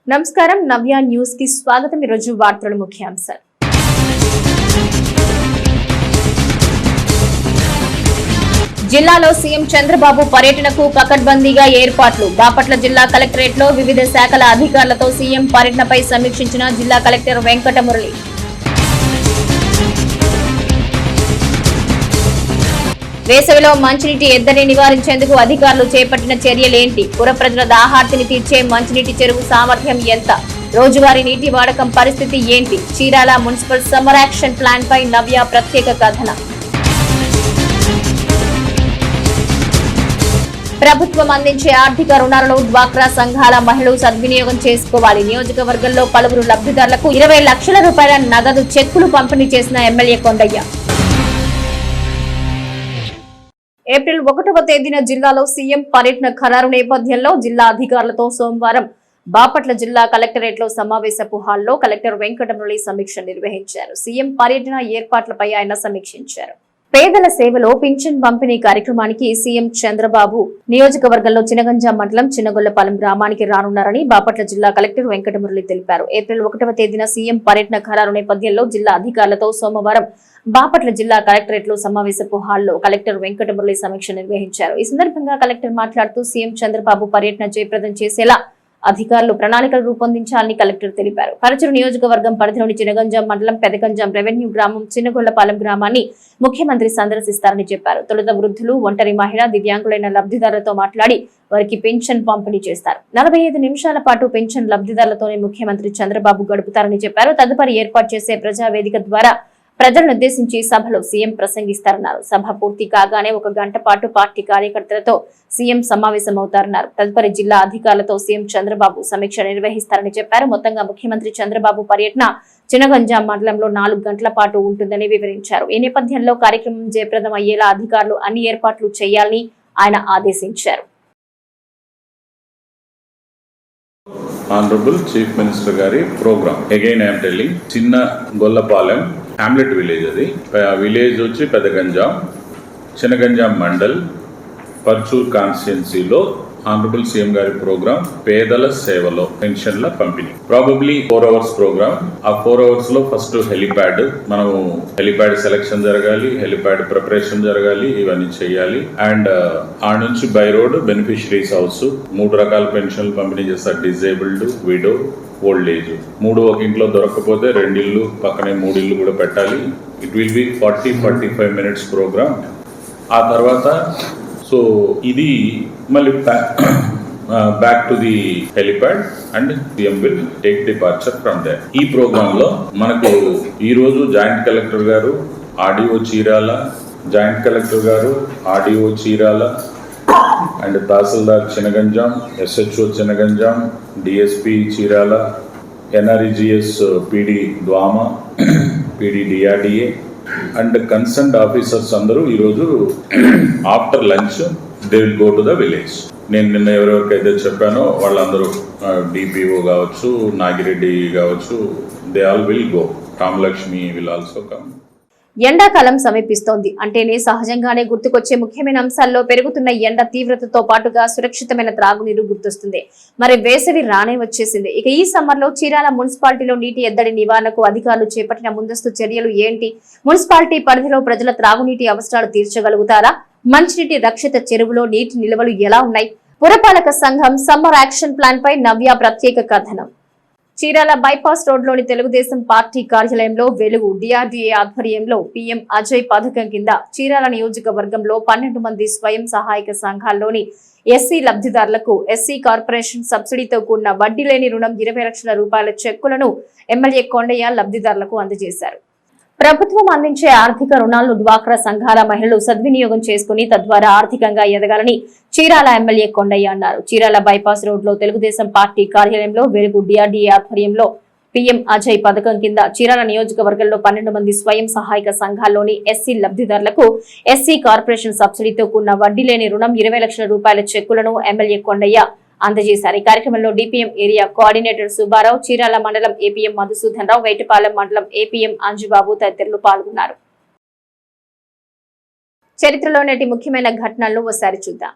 నమస్కారం నవ్య న్యూస్ కి స్వాగతం। ఈ రోజు వార్తల ముఖ్యాంశాలు। జిల్లాలో సీఎం చంద్రబాబు పర్యటనకు పకడ్బందీగా ఏర్పాట్లు। బాపట్ల జిల్లా కలెక్టరేట్ లో వివిధ శాఖల అధికారులతో సీఎం పర్యటనపై సమీక్షించిన జిల్లా కలెక్టర్ వెంకటమురళి। వేసవిలో మంచినీటి ఎద్దడిని నివారించేందుకు అధికారులు చేపట్టిన చర్యలేంటి? పుర ప్రజల దాహార్తిని తీర్చే మంచినీటి చెరువు సామర్థ్యం ఎంత? రోజువారీ నీటి వాడకం పరిస్థితి ఏంటి? Chirala municipal summer action plan పై నవ్య ప్రత్యేక కథనం। ప్రభుత్వం అందించే ఆర్థిక రుణాలను డ్వాక్రా సంఘాల మహిళలు సద్వినియోగం చేసుకోవాలి। నియోజకవర్గంలో పలువురు లబ్ధిదారులకు 20 లక్షల రూపాయల నగదు చెక్కులు పంపిణీ చేసిన ఎమ్మెల్యే కొండయ్య। ఏప్రిల్ 1వ తేదీన జిల్లాలో సీఎం పర్యటన ఖరారు నేపథ్యంలో జిల్లా అధికారులతో సోమవారం బాపట్ల జిల్లా కలెక్టరేట్ లో సమావేశపు హాల్లో కలెక్టర్ వెంకటమురళి సమీక్ష నిర్వహించారు। సీఎం పర్యటన ఏర్పాట్లపై ఆయన సమీక్షించారు। పేదల సేవలో పింఛన్ పంపిణీ కార్యక్రమానికి సీఎం చంద్రబాబు నియోజకవర్గంలో చినగంజాం మండలం చిన్నగొల్లపాలెం గ్రామానికి రానున్నారని బాపట్ల జిల్లా కలెక్టర్ వెంకటమురళి తెలిపారు। ఏప్రిల్ 1వ తేదీన సీఎం పర్యటన ఖరారు నేపథ్యంలో జిల్లా అధికారులతో సోమవారం బాపట్ల జిల్లా కలెక్టరేట్ లో సమావేశపు హాల్లో కలెక్టర్ వెంకటమురళి సమీక్ష నిర్వహించారు। ఈ సందర్భంగా కలెక్టర్ మాట్లాడుతూ సీఎం చంద్రబాబు పర్యటన జయప్రదం చేసేలా అధికారులు ప్రణాళికలు రూపొందించాలని కలెక్టర్ తెలిపారు। పరచూరు నియోజకవర్గం పరిధిలోని చినగంజాం మండలం పెదగంజాం రెవెన్యూ గ్రామం చిన్నగొల్లపాలెం గ్రామాన్ని ముఖ్యమంత్రి సందర్శిస్తారని చెప్పారు। తొలుత వృద్ధులు, ఒంటరి మహిళ, దివ్యాంగులైన లబ్ధిదారులతో మాట్లాడి వారికి పెన్షన్ పంపిణీ చేస్తారు। 45 నిమిషాల పాటు పెన్షన్ లబ్ధిదారులతోనే ముఖ్యమంత్రి చంద్రబాబు గడుపుతారని చెప్పారు। తదుపరి ఏర్పాటు చేసే ప్రజావేదిక ద్వారా ప్రజలను ఉద్దేశించి సభలో సీఎం ప్రసంగిస్తారన్నారు। సభ పూర్తి కాగానే 1 గంట పాటు పార్టీ కార్యకర్తలతో సీఎం సమావేశమవుతారన్నారు। తదుపరి జిల్లా అధికారులతో సీఎం చంద్రబాబు సమీక్ష నిర్వహిస్తారని చెప్పారు। మొత్తంగా ముఖ్యమంత్రి చంద్రబాబు పర్యటన చినగంజాం మండలంలో 4 గంటల పాటు ఉంటుందని వివరించారు। ఈ నేపథ్యంలో కార్యక్రమం జయప్రదం అయ్యేలా అధికారులు అన్ని ఏర్పాట్లు చేయాలని ఆయన ఆదేశించారు। Honorable Chief Minister గారి ప్రోగ్రామ్ అగైన్ ఐఎమ్ టెల్లింగ్ చిన్న గొల్లపాలెం హ్యామ్లెట్ విలేజ్, అది విలేజ్ వచ్చి పెదగంజాం, చినగంజాం మండల్, పర్చూర్ కాన్స్టిట్యున్సీలో ఆనరబుల్ సీఎం గారి ప్రోగ్రామ్ పేదల సేవలో పెన్షన్ల పంపిణీ, ప్రాబబ్లీ 4 hours ప్రోగ్రామ్। ఆ 4 hours లో ఫస్ట్ హెలిప్యాడ్, మనము హెలిప్యాడ్ సెలెక్షన్ జరగాలి, హెలిప్యాడ్ ప్రిపరేషన్ జరగాలి, ఇవన్నీ చేయాలి। అండ్ ఆ నుంచి బై రోడ్ బెనిఫిషరీస్ హౌస్ 3 రకాల పెన్షన్లు పంపిణీ చేస్తారు। Disabled, widow, old age. 3 ఒక ఇంట్లో దొరకకపోతే 2 ఇళ్ళు పక్కనే 3 ఇళ్ళు కూడా పెట్టాలి। It will be 40-45 minutes programme. ఆ తర్వాత సో ఇది మళ్ళీ back to the helipad and CM will take departure from there. ఈ ప్రోగ్రామ్ లో మనకు ఈ రోజు జాయింట్ కలెక్టర్ గారు, ఆర్డీఓ చీరాల, జాయింట్ కలెక్టర్ గారు, RDO Chirala and tahsildar Chinaganjam, SHO Chinaganjam, DSP Chirala, NREGS PD DWMA, PD DRDA and concerned officers అందరూ ఈరోజు after lunch they will go to the village. నేను నిన్న ఎవరెవరికైతే చెప్పానో వాళ్ళందరూ డిపిఓ కావచ్చు, నాగిరెడ్డి కావచ్చు, they all will go, Ramalakshmi will also come. ఎండాకాలం సమీపిస్తోంది అంటేనే సహజంగానే గుర్తుకొచ్చే ముఖ్యమైన అంశాల్లో పెరుగుతున్న ఎండ తీవ్రతతో పాటుగా సురక్షితమైన త్రాగునీరు గుర్తొస్తుంది। మరి వేసవి రానే వచ్చేసింది। ఇక ఈ సమ్మర్ లో చీరాల మున్సిపాలిటీలో నీటి ఎద్దడి నివారణకు అధికారులు చేపట్టిన ముందస్తు చర్యలు ఏంటి? మున్సిపాలిటీ పరిధిలో ప్రజల త్రాగునీటి అవసరాలు తీర్చగలుగుతారా? మంచినీటి రక్షిత చెరువులో నీటి నిల్వలు ఎలా ఉన్నాయి? పురపాలక సంఘం సమ్మర్ యాక్షన్ ప్లాన్ పై నవ్య ప్రత్యేక కథనం। చీరాల బైపాస్ రోడ్ లోని తెలుగుదేశం పార్టీ కార్యాలయంలో వెలుగు డిఆర్డీఏ ఆధ్వర్యంలో పీఎం అజయ్ పథకం కింద చీరాల నియోజకవర్గంలో 12 మంది స్వయం సహాయక సంఘాల్లోని ఎస్సీ లబ్ధిదారులకు ఎస్సీ కార్పొరేషన్ సబ్సిడీతో కూడిన వడ్డీ లేని రుణం 20 లక్షల రూపాయల చెక్కులను ఎమ్మెల్యే కొండయ్య లబ్ధిదారులకు అందజేశారు। ప్రభుత్వం అందించే ఆర్థిక రుణాలను డ్వాక్రా సంఘాల మహిళలు సద్వినియోగం చేసుకుని తద్వారా ఆర్థికంగా ఎదగాలని చీరాల ఎమ్మెల్యే కొండయ్య అన్నారు। చీరాల బైపాస్ రోడ్ లో తెలుగుదేశం పార్టీ కార్యాలయంలో వెలుగు డిఆర్డీఏ ఆధ్వర్యంలో పీఎం అజయ్ పథకం కింద చీరాల నియోజకవర్గంలో 12 మంది స్వయం సహాయక సంఘాల్లోని ఎస్సీ లబ్ధిదారులకు ఎస్సీ కార్పొరేషన్ సబ్సిడీతో కూడిన వడ్డీ లేని రుణం 20 లక్షల రూపాయల చెక్కులను ఎమ్మెల్యే కొండయ్య అందజేశారు। ఈ కార్యక్రమంలో DPM area coordinator Subbarao, Chirala మండలం ఏపీఎం మధుసూదన్ రావు, వేటపాలెం మండలం ఏపీఎం అంజుబాబు తదితరులు పాల్గొన్నారు। చరిత్రలో నేటి ముఖ్యమైన ఘటనలను ఒకసారి చూద్దాం।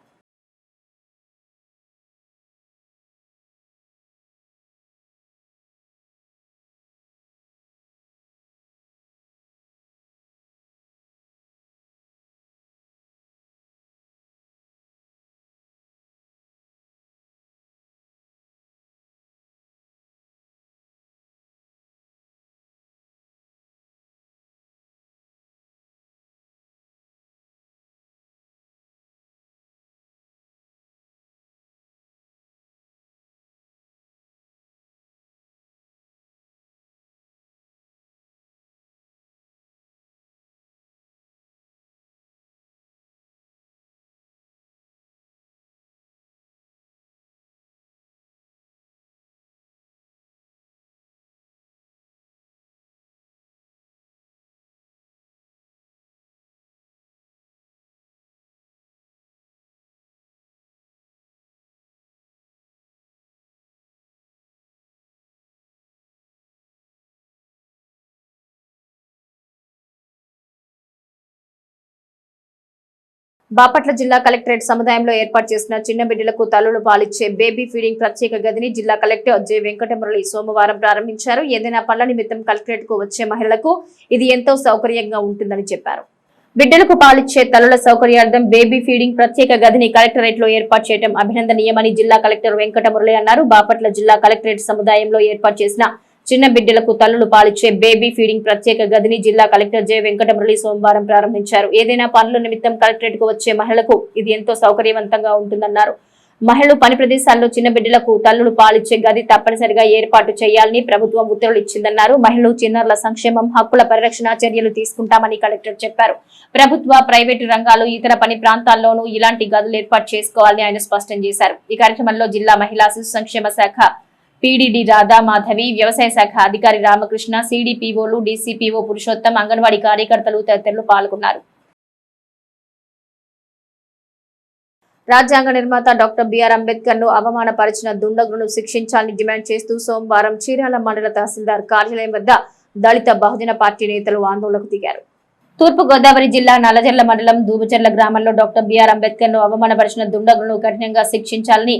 బాపట్ల జిల్లా కలెక్టరేట్ సముదాయంలో ఏర్పాటు చేసిన చిన్న బిడ్డలకు తల్లులు పాలిచ్చే బేబీ ఫీడింగ్ ప్రత్యేక గదిని జిల్లా కలెక్టర్ జె వెంకటమురళి సోమవారం ప్రారంభించారు. ఏదైనా పనుల నిమిత్తం కలెక్టరేట్ కు వచ్చే మహిళలకు ఇది ఎంతో సౌకర్యంగా ఉంటుందని చెప్పారు. బిడ్డలకు పాలిచ్చే తల్లుల సౌకర్యార్థం బేబీ ఫీడింగ్ ప్రత్యేక గదిని కలెక్టరేట్ లో ఏర్పాటు చేయడం అభినందనీయమని జిల్లా కలెక్టర్ వెంకటమురళి అన్నారు. బాపట్ల జిల్లా కలెక్టరేట్ సముదాయంలో ఏర్పాటు చేసిన చిన్న బిడ్డలకు తల్లులు పాలిచ్చే బేబీ ఫీడింగ్ ప్రత్యేక గదిని జిల్లా కలెక్టర్ జె వెంకటమురళి సోమవారం ప్రారంభించారు. ఏదైనా పనుల నిమిత్తం కలెక్టరేట్ కు వచ్చే మహిళలకు ఇది ఎంతో సౌకర్యవంతంగా ఉంటుందన్నారు. మహిళలు పని ప్రదేశాల్లో చిన్న బిడ్డలకు తల్లులు పాలిచ్చే గది తప్పనిసరిగా ఏర్పాటు చేయాలని ప్రభుత్వం ఉత్తర్వులు ఇచ్చిందన్నారు. మహిళలు చిన్నారుల సంక్షేమం హక్కుల పరిరక్షణ చర్యలు తీసుకుంటామని కలెక్టర్ చెప్పారు. ప్రభుత్వ ప్రైవేటు రంగాలు ఇతర పని ప్రాంతాల్లోనూ ఇలాంటి గదులు ఏర్పాటు చేసుకోవాలని ఆయన స్పష్టం చేశారు. ఈ కార్యక్రమంలో జిల్లా మహిళా శిశు సంక్షేమ శాఖ పీడీడీ రాధా మాధవి, వ్యవసాయ శాఖ అధికారి రామకృష్ణ, సిడిపిఓలు, డీసీపీఓ పురుషోత్తం, అంగన్వాడీ కార్యకర్తలు తదితరులు పాల్గొన్నారు. రాజ్యాంగ నిర్మాత డాక్టర్ బిఆర్ అంబేద్కర్ ను అవమానపరిచిన దుండగులను శిక్షించాలని డిమాండ్ చేస్తూ సోమవారం చీరాల మండల తహసీల్దార్ కార్యాలయం వద్ద దళిత బహుజన పార్టీ నేతలు ఆందోళనకు దిగారు. తూర్పు గోదావరి జిల్లా నల్లజర్ల మండలం దూబచర్ల గ్రామంలో డాక్టర్ బిఆర్ అంబేద్కర్ ను అవమానపరిచిన దుండగులను కఠినంగా శిక్షించాలని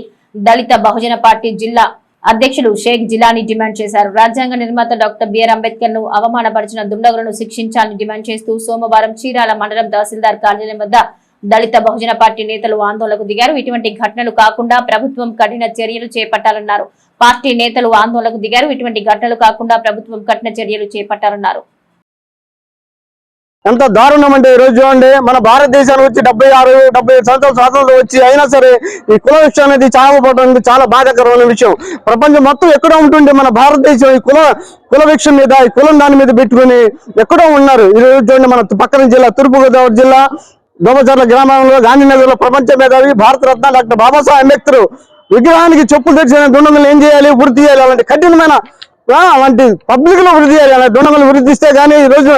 దళిత బహుజన పార్టీ జిల్లా అధ్యక్షులు షేక్ జిలానీ డిమాండ్ చేశారు. రాజ్యాంగ నిర్మాత డాక్టర్ బిఆర్ అంబేద్కర్ ను అవమానపరిచిన దుండగులను శిక్షించాలని డిమాండ్ చేస్తూ సోమవారం చీరాల మండలం తహసీల్దార్ కార్యాలయం వద్ద దళిత బహుజన పార్టీ నేతలు ఆందోళనకు దిగారు. ఇటువంటి ఘటనలు కాకుండా ప్రభుత్వం కఠిన చర్యలు చేపట్టాలన్నారు. పార్టీ నేతలు ఆందోళనకు దిగారు. ఇటువంటి ఘటనలు కాకుండా ప్రభుత్వం కఠిన చర్యలు చేపట్టాలన్నారు. ఎంత దారుణం అంటే ఈ రోజు చూడండి, మన భారతదేశానికి వచ్చి 76-77 సంవత్సరాల స్వాతంత్రం వచ్చి అయినా సరే ఈ కుల విషయం అనేది చావపోవడం చాలా బాధాకరమైన విషయం. ప్రపంచం మొత్తం ఎక్కడో ఉంటుండే మన భారతదేశం ఈ కుల విషయం మీద, ఈ కులం దాని మీద పెట్టుకుని ఎక్కడో ఉన్నారు. ఈ రోజు చూడండి, మన పక్కన జిల్లా తూర్పుగోదావరి జిల్లా దోమచర్ల గ్రామంలో గాంధీనగర్ లో ప్రపంచ మేధావి భారతరత్న డాక్టర్ బాబాసాహెబ్ అంబేద్కర్ విగ్రహానికి చెప్పులు తెచ్చిన దుండగులు ఏం చేయాలి, వృద్ధి చేయాలి. అలాంటి కఠినమైన అలాంటి పబ్లిక్ లో వృద్ధి చేయాలి. అలాంటి దుండగులు వృద్ధిస్తే గానీ ఈ రోజు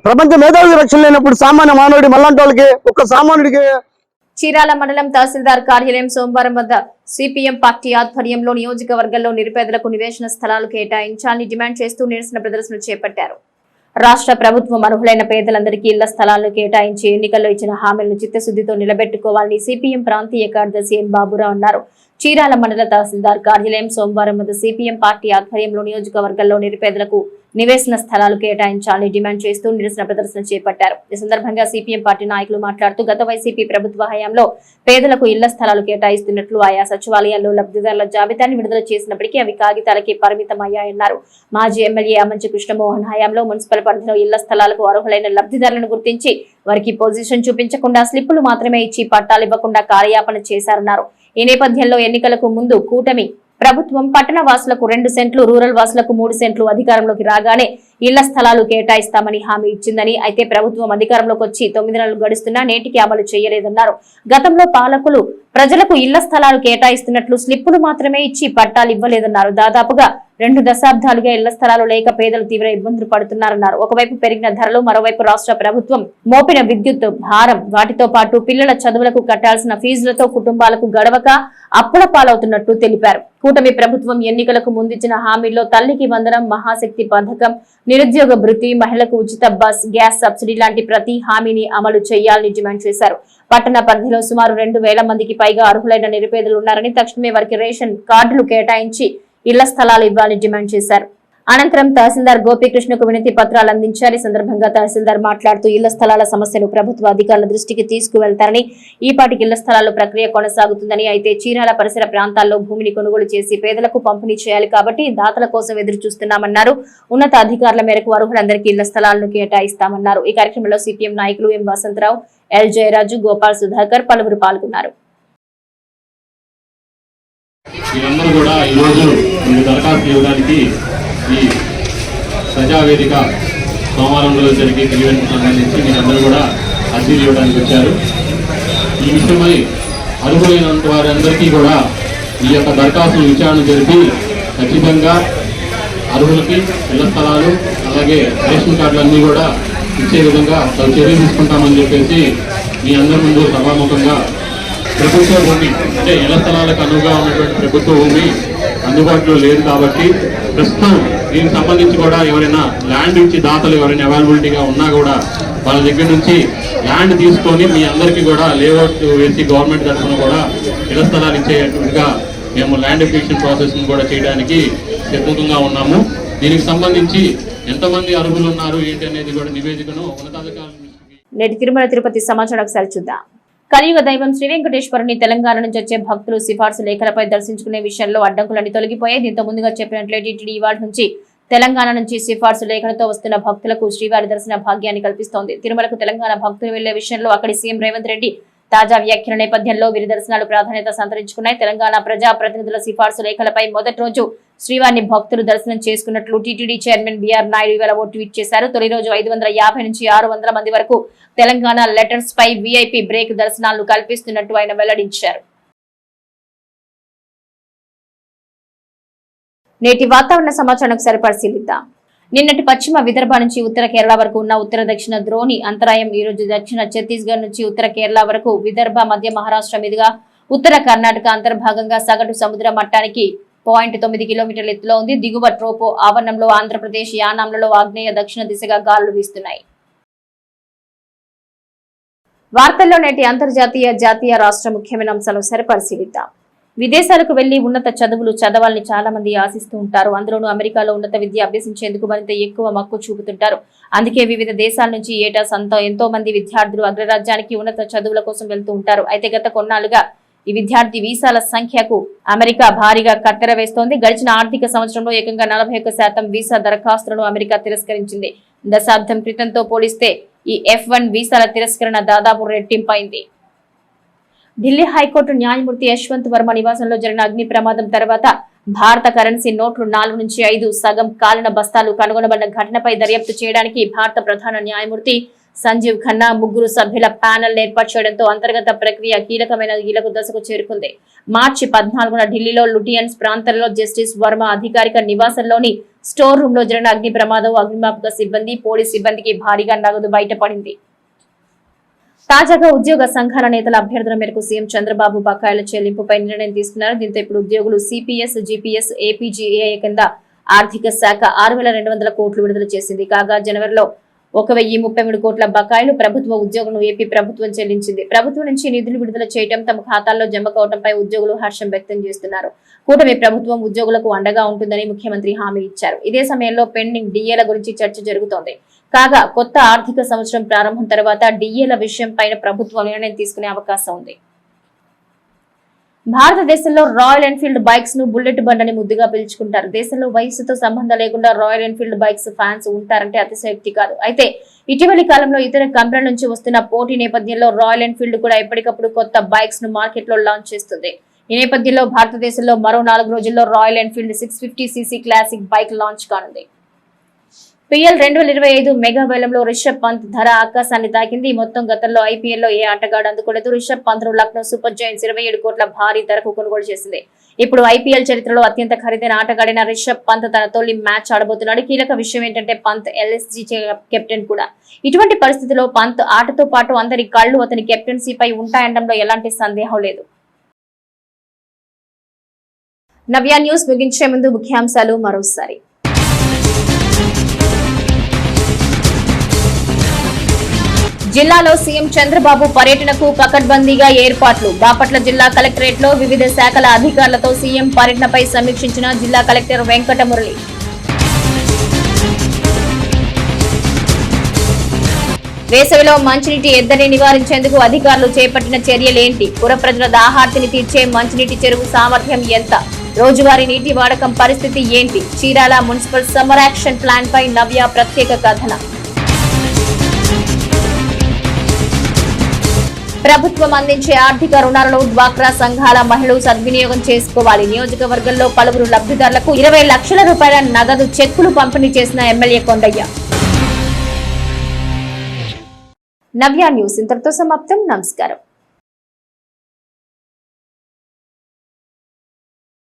ప్రపంచ మేధావి రక్షణ లేనప్పుడు సామాన్య మానవుడి మల్లాంటి వాళ్ళకి ఒక్క సామాన్యుడికి. చీరాల మండలం తహసీల్దార్ కార్యాలయం సోమవారం వద్ద సిపిఎం పార్టీ ఆధ్వర్యంలో నియోజకవర్గంలో నిరుపేదలకు నివేశన స్థలాలు కేటాయించాలని డిమాండ్ చేస్తూ నిరసన ప్రదర్శన చేపట్టారు. రాష్ట్ర ప్రభుత్వం అర్హులైన పేదలందరికీ ఇళ్ల స్థలాలను కేటాయించి ఎన్నికల్లో ఇచ్చిన హామీలను చిత్తశుద్ధితో నిలబెట్టుకోవాలని సిపిఎం ప్రాంతీయ కార్యదర్శి ఎన్ బాబురావు అన్నారు. చీరాల మండల తహసీల్దార్ కార్యాలయం సోమవారం వద్ద సిపిఎం పార్టీ ఆధ్వర్యంలో నియోజకవర్గంలో నిరుపేదలకు నివేశన స్థలాలు కేటాయించాలని డిమాండ్ చేస్తూ నిరసన ప్రదర్శన చేపట్టారు. ఈ సందర్భంగా సిపిఎం పార్టీ నాయకులు మాట్లాడుతూ గత వైసీపీ ప్రభుత్వ హయాంలో పేదలకు ఇళ్ల స్థలాలు కేటాయిస్తున్నట్లు ఆయా సచివాలయాల్లో లబ్ధిదారుల జాబితాను విడుదల చేసినప్పటికీ అవి కాగితాలకి పరిమితం అయ్యాయన్నారు. మాజీ ఎమ్మెల్యే అమంచి కృష్ణమోహన్ హయాంలో మున్సిపల్ పరిధిలో ఇళ్ల స్థలాలకు అర్హులైన లబ్ధిదారులను గుర్తించి వారికి పొజిషన్ చూపించకుండా స్లిప్పులు మాత్రమే ఇచ్చి పట్టాలు ఇవ్వకుండా కార్యాపన చేశారన్నారు. ఈ నేపథ్యంలో ఎన్నికలకు ముందు కూటమి ప్రభుత్వం పట్టణ వాసులకు 2 సెంట్లు, రూరల్ వాసులకు 3 సెంట్లు అధికారంలోకి రాగానే ఇళ్ల స్థలాలు కేటాయిస్తామని హామీ ఇచ్చిందని, అయితే ప్రభుత్వం అధికారంలోకి వచ్చి 9 నెలలు గడుస్తున్నా నేటికి అమలు చేయలేదన్నారు. గతంలో పాలకులు ప్రజలకు ఇళ్ల స్థలాలు కేటాయిస్తున్నట్లు స్లిప్పులు మాత్రమే ఇచ్చి పట్టాలు ఇవ్వలేదన్నారు. దాదాపుగా 2 దశాబ్దాలుగా ఇళ్ల స్థలాలు లేక పేదలు తీవ్ర ఇబ్బందులు పడుతున్నారన్నారు. ఒకవైపు పెరిగిన ధరలు, మరోవైపు రాష్ట్ర ప్రభుత్వం మోపిన విద్యుత్ భారం, వాటితో పాటు పిల్లల చదువులకు కట్టాల్సిన ఫీజులతో కుటుంబాలకు గడవక అప్పుల పాలవుతున్నట్టు తెలిపారు. కూటమి ప్రభుత్వం ఎన్నికలకు ముందిచ్చిన హామీల్లో తల్లికి వందనం, మహాశక్తి పథకం, నిరుద్యోగ భృతి, మహిళలకు ఉచిత బస్, గ్యాస్ సబ్సిడీ లాంటి ప్రతి హామీని అమలు చేయాలని డిమాండ్ చేశారు. పట్టణ పరిధిలో సుమారు 2,000 మందికి పైగా అర్హులైన నిరుపేదలు ఉన్నారని, తక్షణమే వారికి రేషన్ కార్డులు కేటాయించి ఇళ్ల స్థలాలు ఇవ్వాలని డిమాండ్ చేశారు. అనంతరం తహసీల్దార్ గోపీకృష్ణకు వినతి పత్రాలు అందించారు. ఈ సందర్భంగా తహసీల్దార్ మాట్లాడుతూ ఇళ్ల స్థలాల సమస్యను ప్రభుత్వ అధికారుల దృష్టికి తీసుకువెళ్తారని, ఈపాటికి ఇళ్ల స్థలాల ప్రక్రియ కొనసాగుతుందని, అయితే చీరాల పరిసర ప్రాంతాల్లో భూమిని కొనుగోలు చేసి పేదలకు పంపిణీ చేయాలి కాబట్టి దాతల కోసం ఎదురు చూస్తున్నామన్నారు. ఉన్నత అధికారుల మేరకు అర్హులందరికీ ఇళ్ల స్థలాలను కేటాయిస్తామన్నారు. ఈ కార్యక్రమంలో సిపిఎం నాయకులు ఎం వసంతరావు, ఎల్ జయరాజు, గోపాల్ సుధాకర్ పలువురు పాల్గొన్నారు. మీరందరూ కూడా ఈరోజు మీరు దరఖాస్తు ఇవ్వడానికి ఈ ప్రజావేదిక సోమవారం రోజు జరిగే ఈవెంట్కి సంబంధించి మీరందరూ కూడా అర్జీలు ఇవ్వడానికి వచ్చారు. ఈ విషయమై అర్హులైనంత వారందరికీ కూడా ఈ యొక్క దరఖాస్తుల విచారణ జరిపి ఖచ్చితంగా అర్హులకి ఇళ్ల స్థలాలు అలాగే రేషన్ కార్డులన్నీ కూడా ఇచ్చే విధంగా చర్యలు తీసుకుంటామని చెప్పేసి మీ అందరి ముందు సభాముఖంగా ప్రభుత్వ భూమి అంటే ఇళ్ల స్థలాలకు అనువుగా ఉన్నటువంటి ప్రభుత్వ భూమి అందుబాటులో లేదు కాబట్టి ప్రస్తుతం దీనికి సంబంధించి కూడా ఎవరైనా ల్యాండ్ ఇచ్చి దాతలు ఎవరైనా అవైలబిలిటీగా ఉన్నా కూడా వాళ్ళ దగ్గర నుంచి ల్యాండ్ తీసుకొని మీ అందరికీ కూడా లేఅవుట్ వేసి గవర్నమెంట్ తరఫున కూడా ఇళ్ల స్థలాలు ఇచ్చేటట్టుగా మేము ల్యాండ్ ఎక్విజిషన్ ప్రాసెస్ను కూడా చేయడానికి సిద్ధంగా ఉన్నాము. దీనికి సంబంధించి ఎంతమంది అర్హులు ఉన్నారు ఏంటి అనేది కూడా నివేదికను ఉన్నతాధికారుల నేటి తిరుమల తిరుపతి సమాచారం ఒకసారి చూద్దాం. కలియుగ దైవం శ్రీ వెంకటేశ్వరుని తెలంగాణ నుంచి వచ్చే భక్తులు సిఫార్సు లేఖలపై దర్శించుకునే విషయంలో అడ్డంకులన్నీ తొలగిపోయాయి. దీంతో ముందుగా చెప్పినట్లే టీటీడీ ఇవాళ నుంచి తెలంగాణ నుంచి సిఫార్సు లేఖలతో వస్తున్న భక్తులకు శ్రీవారి దర్శన భాగ్యాన్ని కల్పిస్తోంది. తిరుమలకు తెలంగాణ భక్తులు వెళ్లే విషయంలో అక్కడి సీఎం రేవంత్ రెడ్డి తాజా వ్యాఖ్యల నేపథ్యంలో వీరి దర్శనాలు ప్రాధాన్యత సంతరించుకున్నాయి. తెలంగాణ ప్రజా ప్రతినిధుల సిఫార్సు లేఖలపై మొదటి రోజు శ్రీవారిని భక్తులు దర్శనం చేసుకున్నట్లు టీటీడీ చైర్మన్ బీఆర్ నాయుడు ఇవాళ ఓ ట్వీట్ చేశారు. తొలి రోజు 550 నుంచి 600 మంది వరకు తెలంగాణ లెటర్స్ పై వీఐపీ బ్రేక్ దర్శనాలను కల్పిస్తున్నట్టు ఆయన వెల్లడించారు. నేటి వాతావరణ సమాచారం పరిశీలిద్దాం. నిన్నటి పశ్చిమ విదర్భ నుంచి ఉత్తర కేరళ వరకు ఉన్న ఉత్తర దక్షిణ ద్రోణి అంతరాయం ఈ రోజు దక్షిణ ఛత్తీస్గఢ్ నుంచి ఉత్తర కేరళ వరకు, విదర్భ మధ్య మహారాష్ట్ర మీదుగా ఉత్తర కర్ణాటక అంతర్భాగంగా సగటు సముద్ర మట్టానికి 0.9 కిలోమీటర్ల ఎత్తులో ఉంది. దిగువ ట్రోపో ఆవరణంలో ఆంధ్రప్రదేశ్ యానాంలలో ఆగ్నేయ దక్షిణ దిశగా గాలులు వీస్తున్నాయి. వార్తల్లో నేటి అంతర్జాతీయ జాతీయ రాష్ట్ర ముఖ్యమైన అంశాలు పరిశీలిద్దాం. విదేశాలకు వెళ్లి ఉన్నత చదువులు చదవాలని చాలా మంది ఆశిస్తూ ఉంటారు. అందులోనూ అమెరికాలో ఉన్నత విద్య అభ్యసించేందుకు మరింత ఎక్కువ మక్కువ చూపుతుంటారు. అందుకే వివిధ దేశాల నుంచి ఏటా ఎంతో మంది విద్యార్థులు అగ్రరాజ్యానికి ఉన్నత చదువుల కోసం వెళ్తూ ఉంటారు. అయితే గత కొన్నాళ్లుగా ఈ విద్యార్థి వీసాల సంఖ్యకు అమెరికా భారీగా కత్తెర వేస్తోంది. గడిచిన ఆర్థిక సంవత్సరంలో ఏకంగా 41% వీసా దరఖాస్తులను అమెరికా తిరస్కరించింది. దశాబ్దం క్రితంతో పోలిస్తే ఈ F1 వీసాల తిరస్కరణ దాదాపు రెట్టింపైంది. ఢిల్లీ హైకోర్టు న్యాయమూర్తి యశ్వంత్ వర్మ నివాసంలో జరిగిన అగ్ని ప్రమాదం తర్వాత భారత కరెన్సీ నోట్లు 4 నుంచి 5 సగం కాలిన బస్తాలు కనుగొనబడిన ఘటనపై దర్యాప్తు చేయడానికి భారత ప్రధాన న్యాయమూర్తి సంజీవ్ ఖన్నా 3 సభ్యుల ప్యానెల్ ఏర్పాటు చేయడంతో అంతర్గత ప్రక్రియ కీలకమైన దశకు చేరుకుంది. మార్చి 14న ఢిల్లీలో లుటియన్స్ ప్రాంతంలో జస్టిస్ వర్మ అధికారిక నివాసంలోని స్టోర్ రూమ్ లో జరిగిన అగ్ని ప్రమాదం అగ్నిమాపక సిబ్బంది, పోలీస్ సిబ్బందికి భారీగా నగదు బయటపడింది. తాజాగా ఉద్యోగ సంఘాల నేతల అభ్యర్థన మేరకు సీఎం చంద్రబాబు బకాయిల చెల్లింపుపై నిర్ణయం తీసుకున్నారు. దీంతో ఇప్పుడు ఉద్యోగులు సిపిఎస్, జిపిఎస్, ఏపీజీఏ కింద ఆర్థిక శాఖ 6,200 కోట్లు విడుదల చేసింది. కాగా జనవరిలో 1,033 కోట్ల బకాయిలు ప్రభుత్వ ఉద్యోగులను ఏపీ ప్రభుత్వం చెల్లించింది. ప్రభుత్వం నుంచి నిధులు విడుదల చేయడం, తమ ఖాతాల్లో జమ కావడంపై ఉద్యోగులు హర్షం వ్యక్తం చేస్తున్నారు. కూటమి ప్రభుత్వం ఉద్యోగులకు అండగా ఉంటుందని ముఖ్యమంత్రి హామీ ఇచ్చారు. ఇదే సమయంలో పెండింగ్ డిఏల గురించి చర్చ జరుగుతోంది. కాగా కొత్త ఆర్థిక సంవత్సరం ప్రారంభం తర్వాత డిఏల విషయం పైన ప్రభుత్వం నిర్ణయం తీసుకునే అవకాశం ఉంది. భారతదేశంలో రాయల్ ఎన్ఫీల్డ్ బైక్స్ ను బుల్లెట్ బండని ముద్దుగా పిలుచుకుంటారు. దేశంలో వయసుతో సంబంధం లేకుండా రాయల్ ఎన్ఫీల్డ్ బైక్స్ ఫ్యాన్స్ ఉంటారంటే అతిశయోక్తి కాదు. అయితే ఇటీవలి కాలంలో ఇతర కంపెనీల నుంచి వస్తున్న పోటీ నేపథ్యంలో రాయల్ ఎన్ఫీల్డ్ కూడా ఎప్పటికప్పుడు కొత్త బైక్స్ ను మార్కెట్ లో లాంచ్ చేస్తుంది. ఈ నేపథ్యంలో భారతదేశంలో మరో 4 రోజుల్లో royal Enfield 650cc classic bike launch కానుంది. PL 2025 మెగా వేలంలో రిషబ్ పంత్ ధర ఆకాశాన్ని తాకింది. మొత్తం గతంలో ఐపీఎల్లో ఏ ఆటగాడు అందుకోలేదు. రిషబ్ పంత్ ను లక్నో సూపర్ జైంట్స్ 27 కోట్ల భారీ ధరకు కొనుగోలు చేసింది. ఇప్పుడు ఐపీఎల్ చరిత్రలో అత్యంత ఖరీదైన ఆటగాడైన రిషబ్ పంత్ తన తొలి మ్యాచ్ ఆడబోతున్నాడు. కీలక విషయం ఏంటంటే పంత్ LSG కెప్టెన్ కూడా. ఇటువంటి పరిస్థితిలో పంత్ ఆటతో పాటు అందరి కళ్లు అతని కెప్టెన్సీపై ఉంటాయనడంలో ఎలాంటి సందేహం లేదు. నవ్య న్యూస్ ముగించే ముందు ముఖ్యాంశాలు మరోసారి. జిల్లాలో సీఎం చంద్రబాబు పర్యటనకు పకడ్బందీగా ఏర్పాట్లు. బాపట్ల జిల్లా కలెక్టరేట్ లో వివిధ శాఖల అధికారులతో సీఎం పర్యటనపై సమీక్షించిన జిల్లా కలెక్టర్ వెంకటమురళి. వేసవిలో మంచినీటి ఎద్దడిని నివారించేందుకు అధికారులు చేపట్టిన చర్యలేంటి? పుర ప్రజల దాహార్తిని తీర్చే మంచినీటి చెరువు సామర్థ్యం ఎంత? రోజువారీ నీటి వాడకం పరిస్థితి ఏంటి? Chirala municipal summer action plan పై నవ్య ప్రత్యేక కథనం. ప్రభుత్వం అందించే ఆర్థిక రుణాలను డ్వాక్రా సంఘాల మహిళలు సద్వినియోగం చేసుకోవాలి. నియోజకవర్గంలో పలువురు లబ్ధిదారులకు 20 లక్షల రూపాయల నగదు చెక్కులు పంపిణీ చేసిన ఎమ్మెల్యే కొండయ్య. నవ్య న్యూస్ ఇంతటితో సమాప్తం. నమస్కారం.